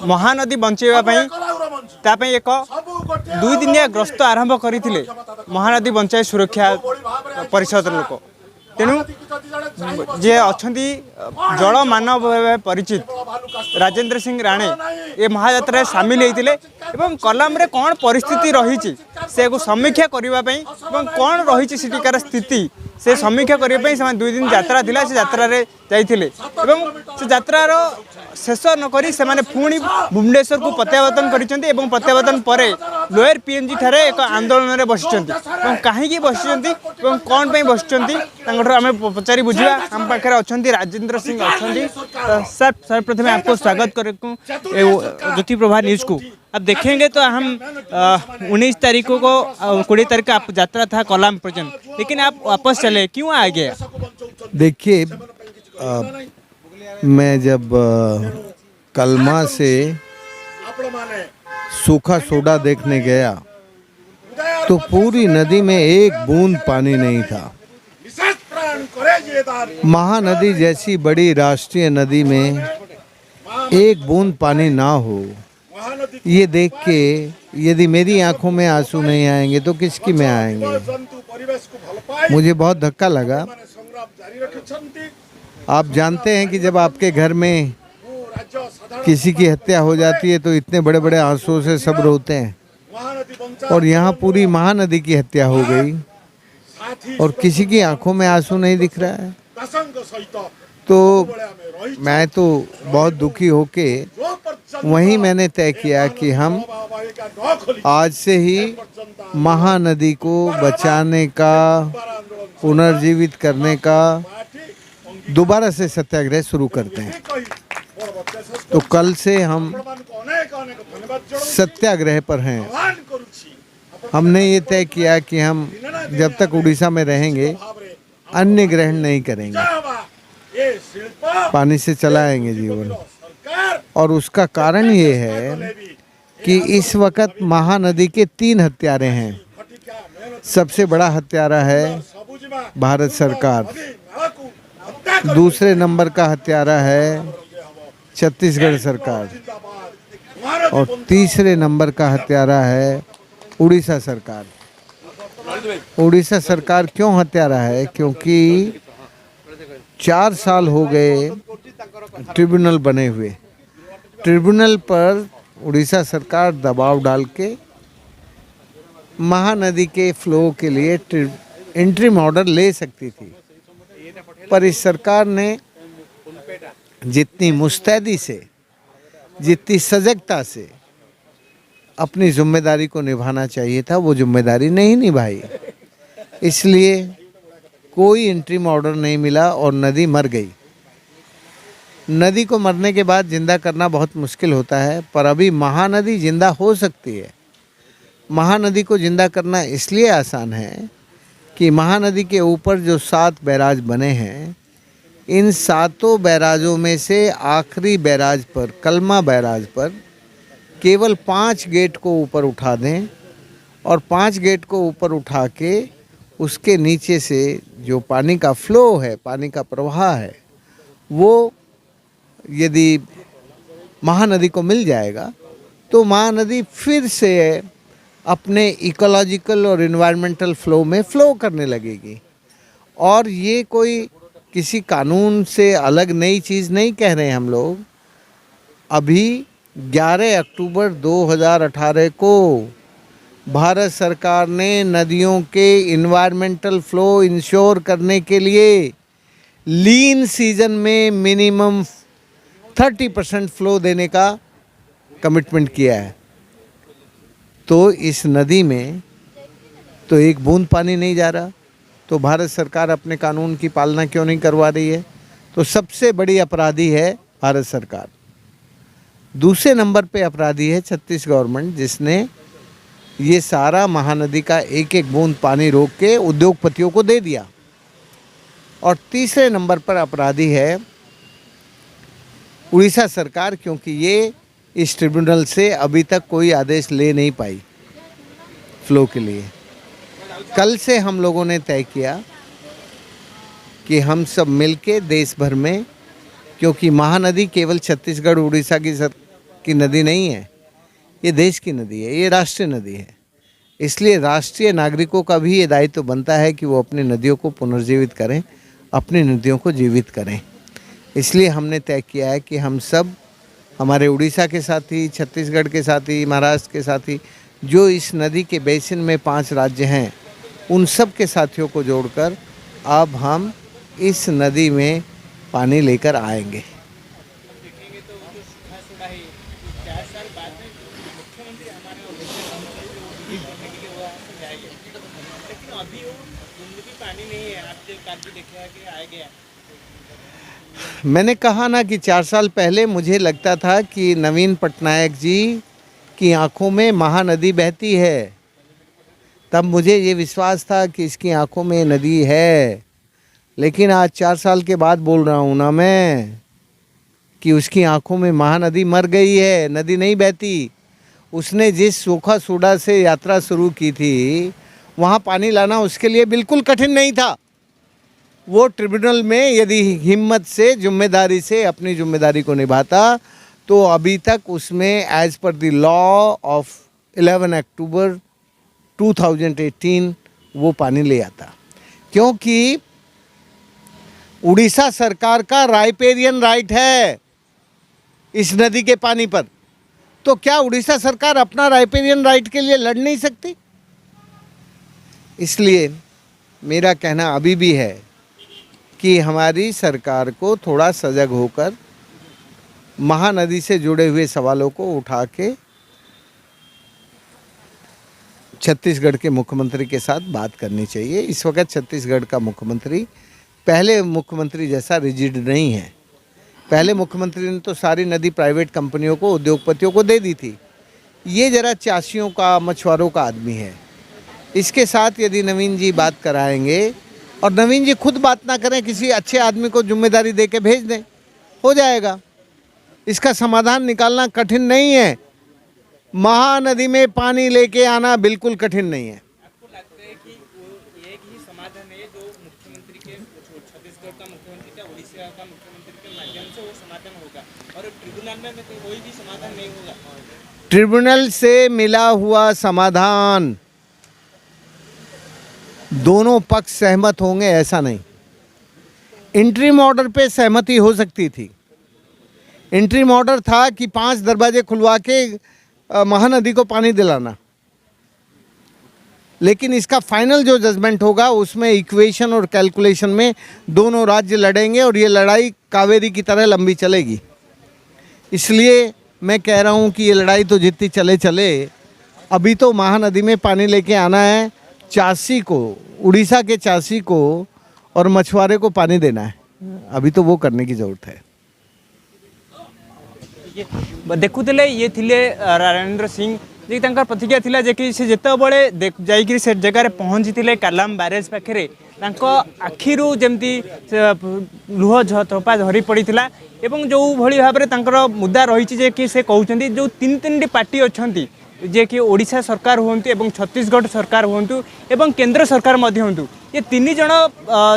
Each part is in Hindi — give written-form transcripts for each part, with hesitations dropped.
महानदी बंचाइवाई एक 2 दिनिया गस्त आरंभ करते महानदी बंचाई सुरक्षा परिषद लोक तेणु जे अच्छा जल मानव भाव परिचित राजेंद्र सिंह राणे ये महायात्रा सामिल होते कलाम रे कौन परिस्थिति रही से समीक्षा करने कौन रही सेठिकार स्थिति से समीक्षा करने 2 दिन यात्रा थिला से यात्रा रे जाइथिले से यात्रार शेष नक पुणी भुवनेश्वर को प्रत्यावर्तन करिसेंती प्रत्यावर्तन पर लोअर पीएनजी ठारे एक आंदोलन में बसिचंती कहीं बसिचंती कौन पे बसिचंती आम पचारि बुझा आम पाखे अच्छा राजेंद्र सिंह अच्छा सर सर प्रथम आपको स्वागत करें ज्योति प्रभा न्यूज को। अब देखेंगे तो हम 19 तारीख को 20 तारीख का यात्रा था कोलाम पर्यंत, लेकिन आप वापस चले, क्यों आ गए? देखिए मैं जब कलमा से सूखा सोडा देखने गया तो पूरी नदी में एक बूंद पानी नहीं था। महानदी जैसी बड़ी राष्ट्रीय नदी में एक बूंद पानी ना हो, ये देख के यदि मेरी आंखों में आंसू नहीं आएंगे तो किसकी में आएंगे। मुझे बहुत धक्का लगा। आप जानते हैं कि जब आपके घर में किसी की हत्या हो जाती है तो इतने बड़े बड़े आंसुओं से सब रोते हैं, और यहाँ पूरी महानदी की हत्या हो गई और किसी की आंखों में आंसू नहीं दिख रहा है। तो मैं तो बहुत दुखी होके वहीं मैंने तय किया कि हम आज से ही महानदी को बचाने का, पुनर्जीवित करने का दोबारा से सत्याग्रह शुरू करते हैं। तो कल से हम सत्याग्रह पर हैं। हमने ये तय किया कि हम जब तक उड़ीसा में रहेंगे अन्न ग्रहण नहीं करेंगे, पानी से चलाएंगे जीवन। और उसका कारण ये है कि इस वक्त महानदी के 3 हत्यारे हैं। सबसे बड़ा हत्यारा है भारत सरकार, दूसरे नंबर का हत्यारा है छत्तीसगढ़ सरकार, और तीसरे नंबर का हत्यारा है उड़ीसा सरकार। उड़ीसा सरकार क्यों हत्यारा है? क्योंकि 4 साल हो गए ट्रिब्यूनल बने हुए। ट्रिब्यूनल पर उड़ीसा सरकार दबाव डाल के महानदी के फ्लो के लिए इंटरिम ऑर्डर ले सकती थी, पर इस सरकार ने जितनी मुस्तैदी से, जितनी सजगता से अपनी जिम्मेदारी को निभाना चाहिए था वो जिम्मेदारी नहीं निभाई। इसलिए कोई इंटरिम ऑर्डर नहीं मिला और नदी मर गई। नदी को मरने के बाद जिंदा करना बहुत मुश्किल होता है, पर अभी महानदी जिंदा हो सकती है। महानदी को जिंदा करना इसलिए आसान है कि महानदी के ऊपर जो 7 बैराज बने हैं, इन 7 बैराजों में से आखिरी बैराज पर, कलमा बैराज पर केवल 5 गेट को ऊपर उठा दें, और 5 गेट को ऊपर उठा के उसके नीचे से जो पानी का फ्लो है, पानी का प्रवाह है, वो यदि महानदी को मिल जाएगा तो महानदी फिर से अपने इकोलॉजिकल और एनवायरमेंटल फ्लो में फ्लो करने लगेगी। और ये कोई किसी कानून से अलग नई चीज़ नहीं कह रहे हैं हम लोग। अभी 11 अक्टूबर 2018 को भारत सरकार ने नदियों के एनवायरमेंटल फ्लो इंश्योर करने के लिए लीन सीजन में मिनिमम 30% फ्लो देने का कमिटमेंट किया है। तो इस नदी में तो एक बूंद पानी नहीं जा रहा, तो भारत सरकार अपने कानून की पालना क्यों नहीं करवा रही है? तो सबसे बड़ी अपराधी है भारत सरकार। दूसरे नंबर पे अपराधी है छत्तीस गवर्नमेंट, जिसने ये सारा महानदी का एक एक बूंद पानी रोक के उद्योगपतियों को दे दिया। और तीसरे नंबर पर अपराधी है उड़ीसा सरकार, क्योंकि ये इस ट्रिब्यूनल से अभी तक कोई आदेश ले नहीं पाई फ्लो के लिए। कल से हम लोगों ने तय किया कि हम सब मिलके देश भर में, क्योंकि महानदी केवल छत्तीसगढ़ उड़ीसा की की नदी नहीं है, ये देश की नदी है, ये राष्ट्रीय नदी है। इसलिए राष्ट्रीय नागरिकों का भी ये दायित्व बनता है कि वो अपनी नदियों को पुनर्जीवित करें, अपनी नदियों को जीवित करें। इसलिए हमने तय किया है कि हम सब, हमारे उड़ीसा के साथी, छत्तीसगढ़ के साथी, महाराष्ट्र के साथी, जो इस नदी के बेसिन में 5 राज्य हैं, उन सब के साथियों को जोड़कर अब हम इस नदी में पानी लेकर आएंगे। मैंने कहा ना कि 4 साल पहले मुझे लगता था कि नवीन पटनायक जी की आंखों में महानदी बहती है। तब मुझे ये विश्वास था कि इसकी आंखों में नदी है। लेकिन आज 4 साल के बाद बोल रहा हूँ ना मैं कि उसकी आंखों में महानदी मर गई है, नदी नहीं बहती। उसने जिस सूखा सोडा से यात्रा शुरू की थी, वहाँ पानी लाना उसके लिए बिल्कुल कठिन नहीं था। वो ट्रिब्यूनल में यदि हिम्मत से, जिम्मेदारी से अपनी जिम्मेदारी को निभाता तो अभी तक उसमें as per the law of 11 अक्टूबर 2018 वो पानी ले आता। क्योंकि उड़ीसा सरकार का राइपेरियन राइट है इस नदी के पानी पर। तो क्या उड़ीसा सरकार अपना राइपेरियन राइट के लिए लड़ नहीं सकती? इसलिए मेरा कहना अभी भी है कि हमारी सरकार को थोड़ा सजग होकर महानदी से जुड़े हुए सवालों को उठा के छत्तीसगढ़ के मुख्यमंत्री के साथ बात करनी चाहिए। इस वक्त छत्तीसगढ़ का मुख्यमंत्री पहले मुख्यमंत्री जैसा रिजिड नहीं है। पहले मुख्यमंत्री ने तो सारी नदी प्राइवेट कंपनियों को, उद्योगपतियों को दे दी थी। ये जरा चासियों का, मछुआरों का आदमी है। इसके साथ यदि नवीन जी बात कराएंगे और नवीन जी खुद बात ना करें, किसी अच्छे आदमी को जिम्मेदारी दे के भेज दें, हो जाएगा। इसका समाधान निकालना कठिन नहीं है। महानदी में पानी लेके आना बिल्कुल कठिन नहीं है। आपको लगता है कि वो एक ही समाधान है जो मुख्यमंत्री के, छत्तीसगढ़ का मुख्यमंत्री का, उड़ीसा का मुख्यमंत्री के माध्यम से वो समाधान होगा, और ट्रिब्यूनल में कोई भी समाधान नहीं होगा? ट्रिब्यूनल से मिला हुआ समाधान दोनों पक्ष सहमत होंगे ऐसा नहीं। इंटरिम ऑर्डर पे सहमति हो सकती थी। इंटरिम ऑर्डर था कि 5 दरवाजे खुलवा के महानदी को पानी दिलाना। लेकिन इसका फाइनल जो जजमेंट होगा उसमें इक्वेशन और कैलकुलेशन में दोनों राज्य लड़ेंगे और ये लड़ाई कावेरी की तरह लंबी चलेगी। इसलिए मैं कह रहा हूँ कि ये लड़ाई तो जितनी चले चले, अभी तो महानदी में पानी लेके आना है। चासी को, उड़ीसा के चासी को और मछुआरे को पानी देना है। अभी तो वो करने की ज़रूरत है। देखुले ये थिले राजेंद्र सिंह जी, तांकर प्रतिक्रिया थिला जे कि से जेतेबेले जाइकरी से जगह पहुँची थे कालाम बैरेज पाखे, आखिरू जमती लुह थोपा झरी पड़ा। एवं जो भली भाव में मुद्दा रही कि से कहते जो 3 पार्टी अच्छा जे कि ओडिशा सरकार हूँ एवं छत्तीसगढ़ सरकार हूँ एवं केंद्र सरकार हूँ, ये 3 जन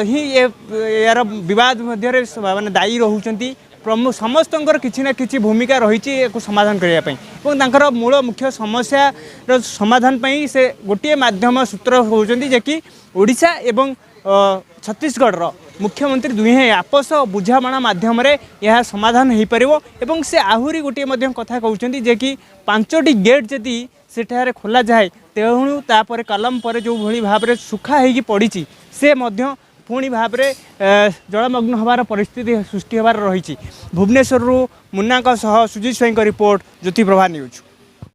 ही यार विवाद मध्य माने दायी रोचंती। समस्त किसी ना किसी भूमिका रही समाधान करने मूल मुख्य समस्या समाधान से गोटे माध्यम सूत्र होती जे कि ओडिशा एवं छत्तीसगढ़ मुख्यमंत्री दुहे आपस बुझामणा माध्यम यह समाधान हो पार। एवं से आहरी गोटे कथा कहते जे कि 5टी गेट जदि सेठारे खोला जाए तेणु तापर कलम पर जो भली भाव में सुखा हो पड़ी से पुणी भाव में जलमग्न होवार परिस्थिति सृष्टि होवार रही। भुवनेश्वर मुन्ना सुजीत स्वाई रिपोर्ट, ज्योति प्रभा न्यूज।